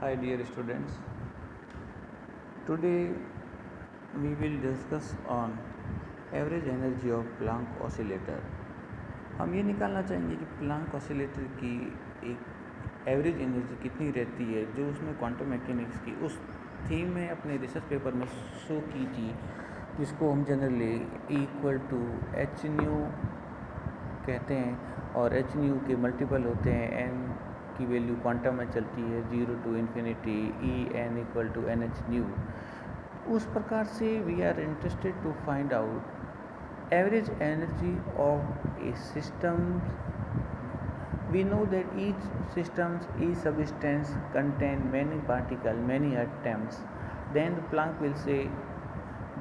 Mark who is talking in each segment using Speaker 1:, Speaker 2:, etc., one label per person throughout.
Speaker 1: Hi dear students, today we will discuss on average energy of Planck oscillator. हम ये निकालना चाहेंगे कि प्लैंक ऑसिलेटर की एक एवरेज एनर्जी कितनी रहती है, जो उसने क्वांटम मैकेनिक्स की उस थीम में अपने रिसर्च पेपर में शो की थी, जिसको हम generally equal to H nu कहते हैं। और एच न्यू के मल्टीपल होते हैं, एन की वैल्यू क्वांटम में चलती है 0 to infinity, E N equal to N H nu. उस प्रकार से we are interested to find out average energy of a system. We know that each systems, each substance contain many particles, many atoms. Then the Planck will say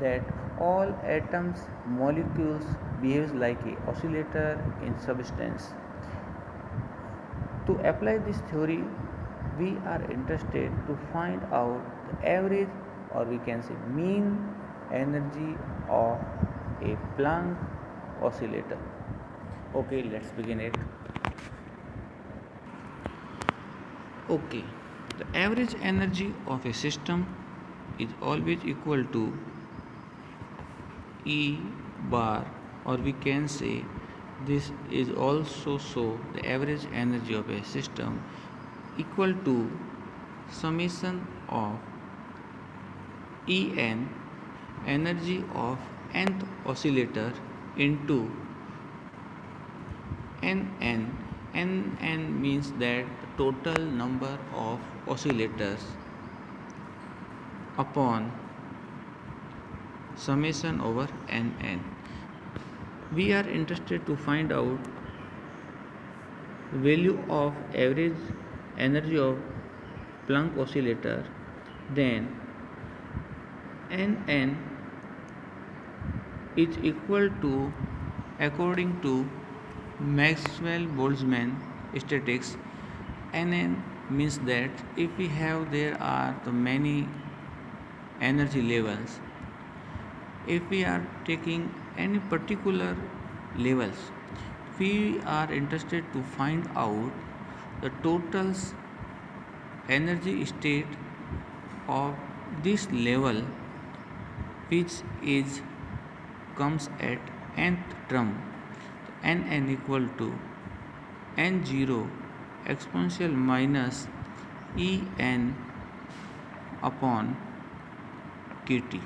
Speaker 1: that all atoms, molecules behaves like a oscillator in substance. To apply this theory, we are interested to find out the average, or we can say mean energy of a Planck oscillator. Okay, let's begin it. Okay, the average energy of a system is always equal to E bar, or we can say this is also so the average energy of a system equal to summation of En, energy of nth oscillator, into Nn. Nn means that the total number of oscillators upon summation over Nn. We are interested to find out the value of average energy of Planck oscillator. Then Nn is equal to, according to Maxwell-Boltzmann statistics, Nn means that if we have there are the many energy levels, if we are taking any particular levels, we are interested to find out the total energy state of this level, which is comes at nth term. Nn equal to n0 exponential minus En upon kT.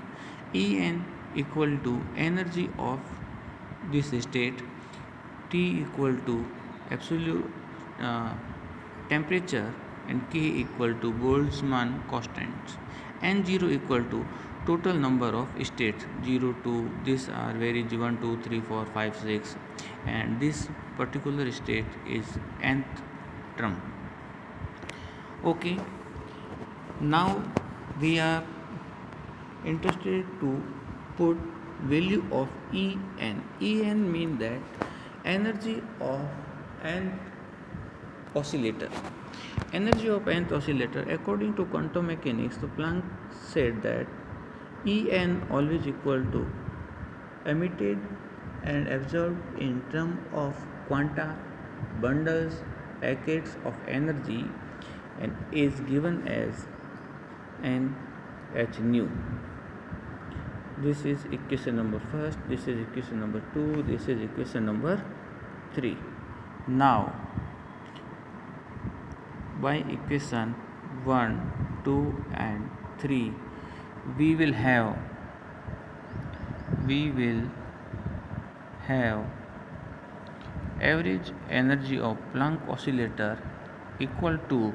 Speaker 1: En equal to energy of this state, T equal to absolute temperature, and K equal to Boltzmann constants. N0 equal to total number of states, 0 to these are varies 1 2 3 4 5 6, and this particular state is nth term. Okay, now we are interested to put value of En. En mean that energy of nth oscillator. Energy of nth oscillator, according to quantum mechanics, the Planck said that En always equal to emitted and absorbed in term of quanta, bundles, packets of energy, and is given as n h nu. This is equation number first, this is equation number 2, this is equation number 3. Now by equation 1, 2 and 3 we will have average energy of Planck oscillator equal to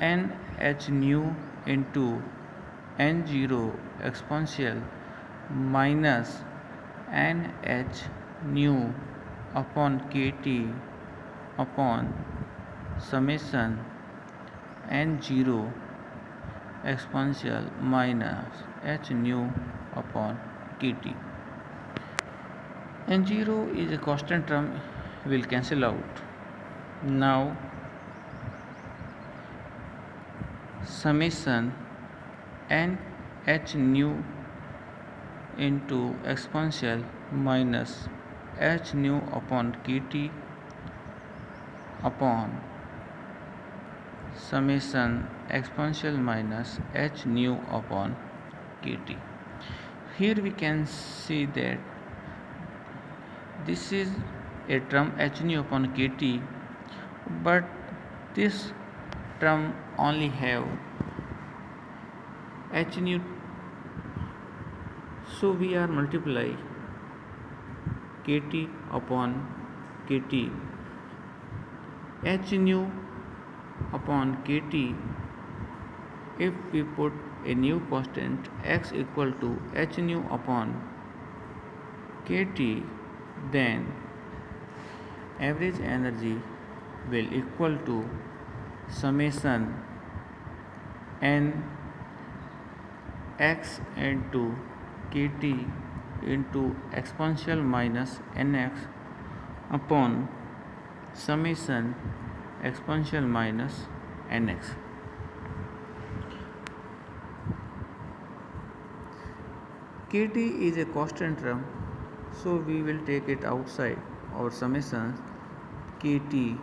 Speaker 1: nh nu into n0 exponential minus nh nu upon kT upon summation n0 exponential minus h nu upon kT. N0 is a constant term, will cancel out. Now summation n h nu into exponential minus h nu upon kT upon summation exponential minus h nu upon kt. Here we can see that this is a term h nu upon kt, but this term only have h nu, so we are multiply kt upon kt. H nu upon kt, if we put a new constant x equal to h nu upon kt, then average energy will equal to summation n x into kt into exponential minus nx upon summation exponential minus nx. Kt is a constant term, so we will take it outside our summation kt.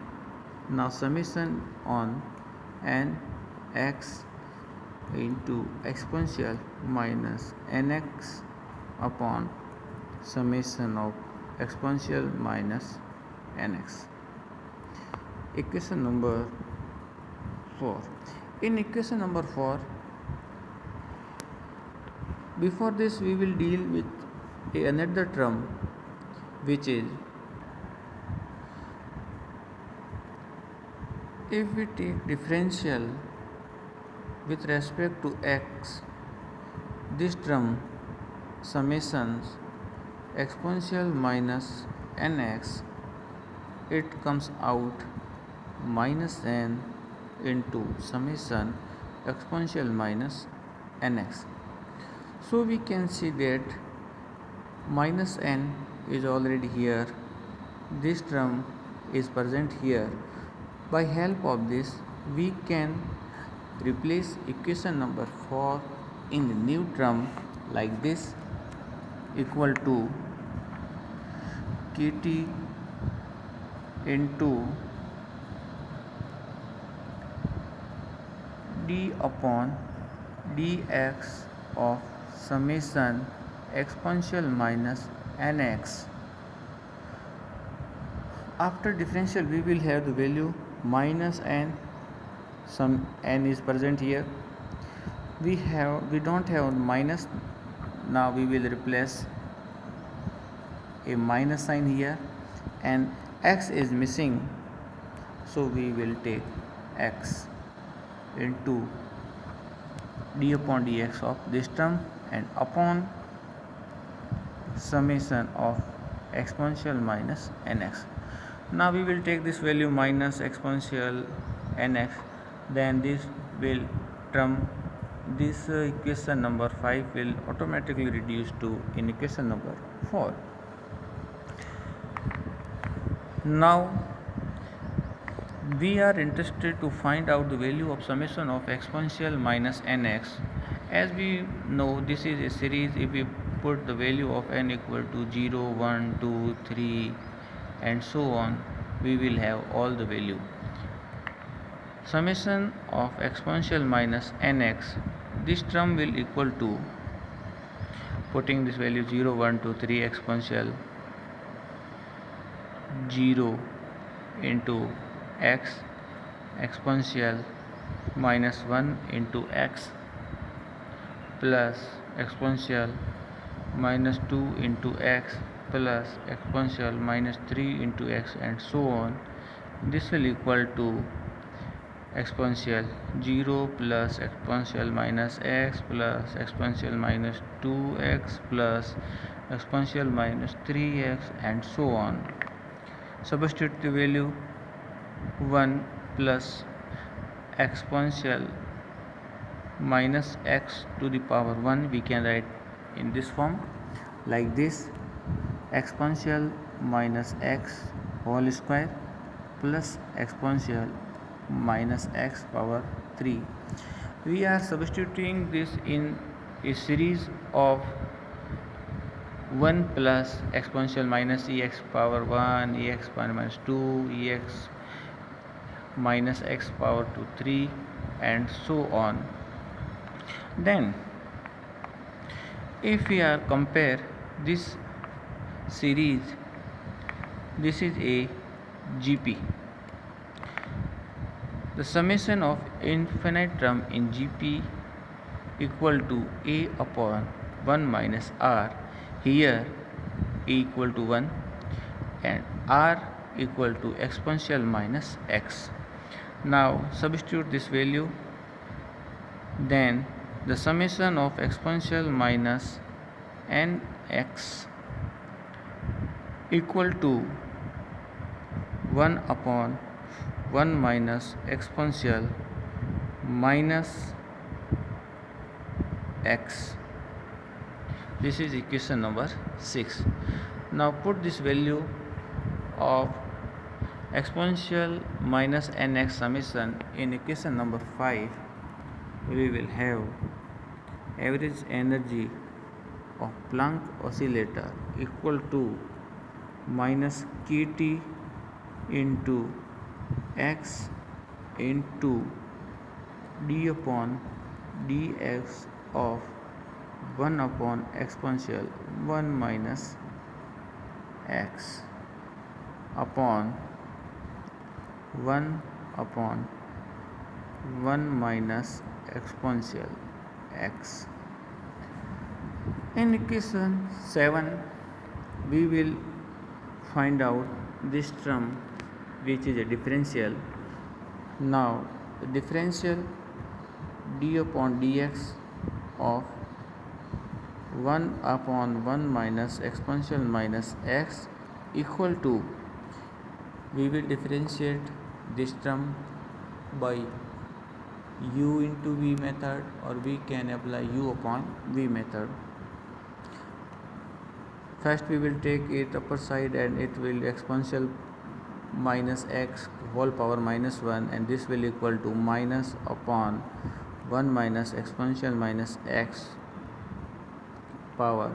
Speaker 1: Now summation on n x into exponential minus nx upon summation of exponential minus nx. Equation number 4. In equation number 4, before this we will deal with another term, which is, if we take differential with respect to x, this term summation exponential minus nx, it comes out minus n into summation exponential minus nx. So we can see that minus n is already here, this term is present here. By help of this we can replace equation number 4 in the new term like this, equal to kt into d upon dx of summation exponential minus nx. After differential we will have the value minus n, some n is present here. We don't have minus, now we will replace a minus sign here, and x is missing, so we will take x into d upon dx of this term and upon summation of exponential minus nx. Now we will take this value minus exponential nx, then this will term, this equation number 5 will automatically reduce to in equation number 4. Now we are interested to find out the value of summation of exponential minus nx. As we know, this is a series. If we put the value of n equal to 0, 1, 2, 3 and so on, we will have all the value. Summation of exponential minus nx, this term will equal to, putting this value 0, 1, 2, 3 exponential 0 into x exponential minus 1 into x plus exponential minus 2 into x plus exponential minus 3 into x and so on. This will equal to exponential 0 plus exponential minus x plus exponential minus 2x plus exponential minus 3x and so on. Substitute the value 1 plus exponential minus x to the power 1, we can write in this form like this: exponential minus x whole square plus exponential minus x power 3. We are substituting this in a series of 1 plus exponential minus ex power 1, ex power minus 2, ex minus x power to 3 and so on. Then if we are compare this series, this is a GP. The summation of infinite term in GP equal to a upon 1 minus r. Here a equal to 1 and r equal to exponential minus x. Now substitute this value, then the summation of exponential minus nx equal to 1 upon 1 minus exponential minus x. This is equation number 6. Now put this value of exponential minus nx summation in equation number 5. We will have average energy of Planck oscillator equal to minus kT into x into d upon dx of 1 upon exponential 1 minus x upon 1 upon 1 minus exponential x. In equation 7 we will find out this term which is a differential. Now the differential d upon dx of 1 upon 1 minus exponential minus x equal to, we will differentiate this term by u into v method, or we can apply u upon v method. First we will take it upper side and it will exponential minus x whole power minus 1, and this will equal to minus upon 1 minus exponential minus x power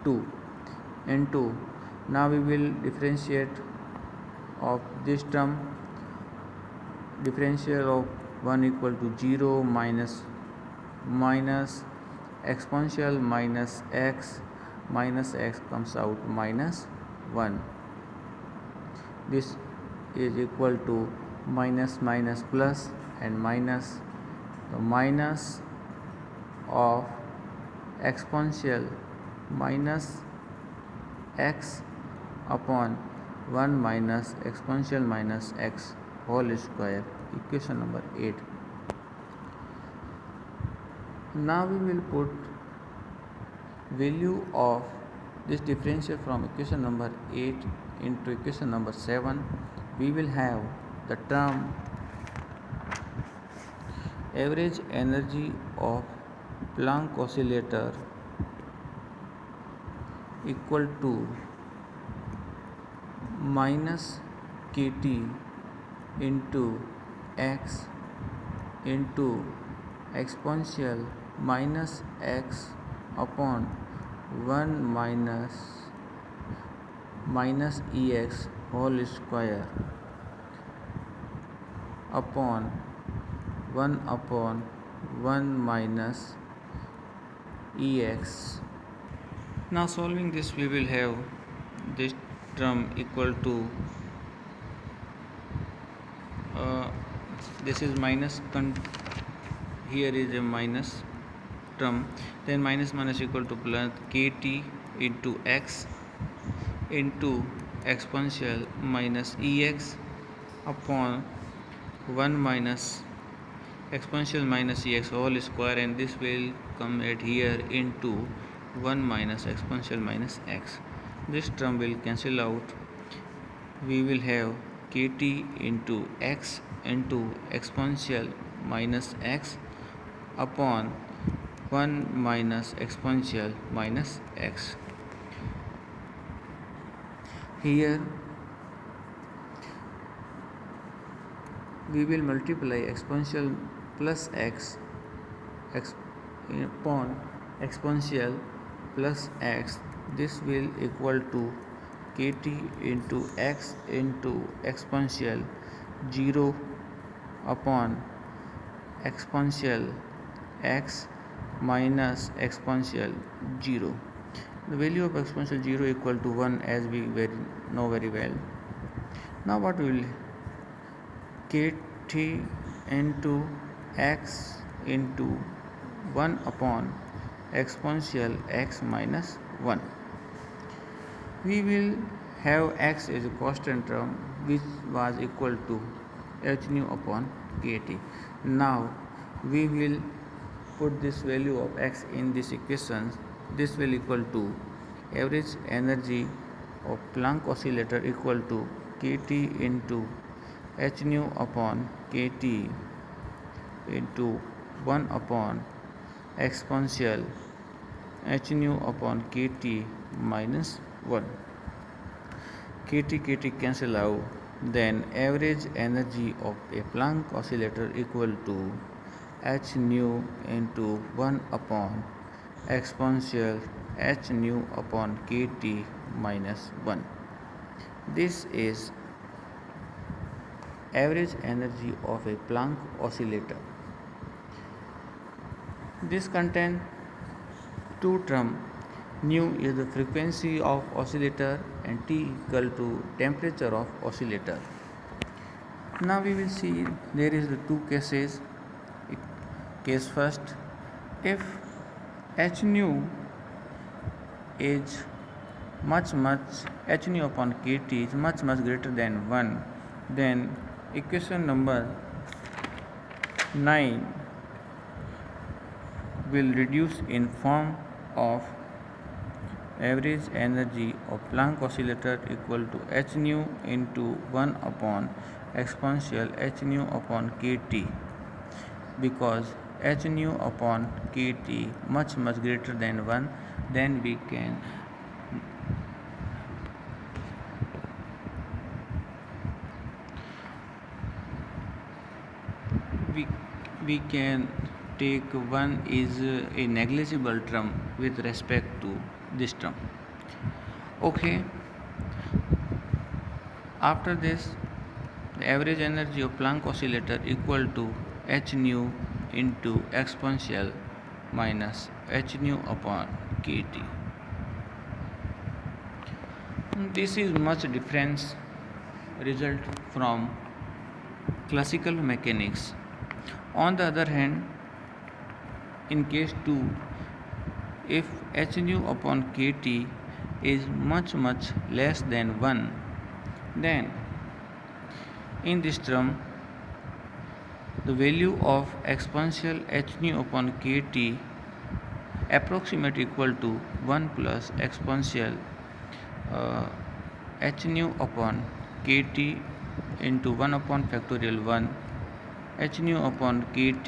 Speaker 1: 2 into, now we will differentiate of this term, differential of 1 equal to 0 minus exponential minus x comes out minus 1. This is equal to minus plus and minus, the minus of exponential minus x upon 1 minus exponential minus x whole square, equation number 8. Now we will put value of this differential from equation number 8 into equation number 7. We will have the term average energy of Planck oscillator equal to minus kT into x into exponential minus x upon 1 minus ex whole square upon 1 minus ex. Now solving this, we will have this term equal to this is minus, here is a minus term, then minus equal to plus kT into x into exponential minus ex upon 1 minus exponential minus ex whole square, and this will come at here into 1 minus exponential minus x. This term will cancel out. We will have kT into x into exponential minus x upon 1 minus exponential minus x. Here we will multiply exponential plus x upon exponential plus x. This will equal to kT into x into exponential 0 upon exponential x minus exponential 0. The value of exponential 0 equal to 1, as we know very well. Now what we will, kt into x into 1 upon exponential x minus 1. We will have x as a constant term which was equal to h nu upon kt. Now we will put this value of x in this equation. This will equal to average energy of Planck oscillator equal to kt into h nu upon kt into 1 upon exponential h nu upon kt minus 1. kt cancel out, then average energy of a Planck oscillator equal to h nu into 1 upon exponential h nu upon kt minus 1. This is average energy of a Planck oscillator. This contains two terms. Nu is the frequency of oscillator and T equal to temperature of oscillator. Now we will see there is the two cases. Case first, if h nu is h nu upon kt is much greater than 1, then equation number 9 will reduce in form of average energy of Planck oscillator equal to h nu into 1 upon exponential h nu upon kt, because h nu upon kt much greater than 1, then we can take 1 is a negligible term with respect to this term. Okay, after this, the average energy of Planck oscillator equal to h nu into exponential minus h nu upon kt. This is much different result from classical mechanics. On the other hand, in case 2, if h nu upon kt is much less than 1, then in this term the value of exponential h nu upon kt approximate equal to 1 plus exponential h nu upon kt into 1 upon factorial 1 h nu upon kt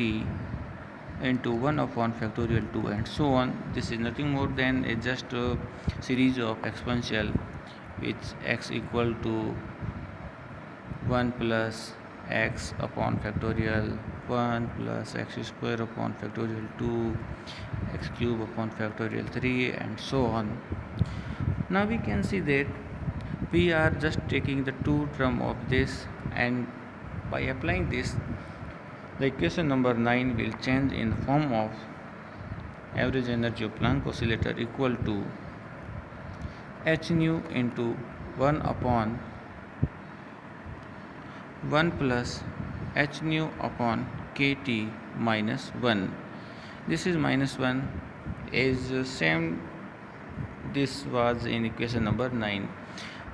Speaker 1: into 1 upon factorial 2 and so on. This is nothing more than just a series of exponential which x equal to 1 plus x upon factorial 1 plus x square upon factorial 2 x cube upon factorial 3 and so on. Now we can see that we are just taking the two term of this, and by applying this, the equation number 9 will change in form of average energy of Planck oscillator equal to h nu into 1 upon 1 plus h nu upon kt minus 1. This is minus 1 is same this was in equation number 9.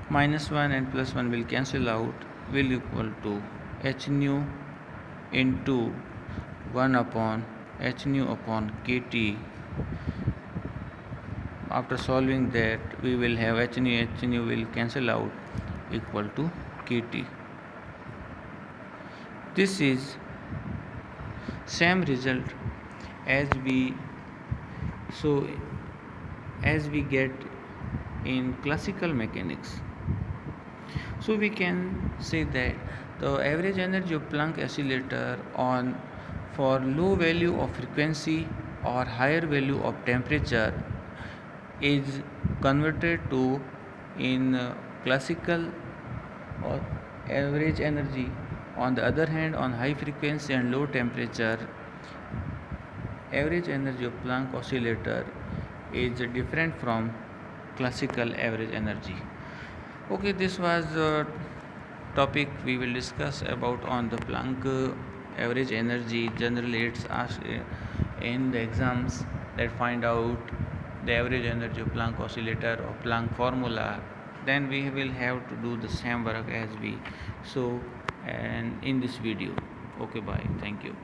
Speaker 1: Minus 1 and plus 1 will cancel out, will equal to h nu into 1 upon h nu upon kt. After solving that, we will have h nu will cancel out equal to kt. This is same result as we get in classical mechanics. So we can say that the average energy of Planck oscillator for low value of frequency or higher value of temperature is converted to in classical or average energy On the other hand, on high frequency and low temperature, average energy of Planck oscillator is different from classical average energy. Okay, this was the topic we will discuss about on the Planck average energy. Generally, it's asked in the exams that find out the average energy of Planck oscillator or Planck formula. Then we will have to do the same work as we saw and in this video. Okay, bye. Thank you.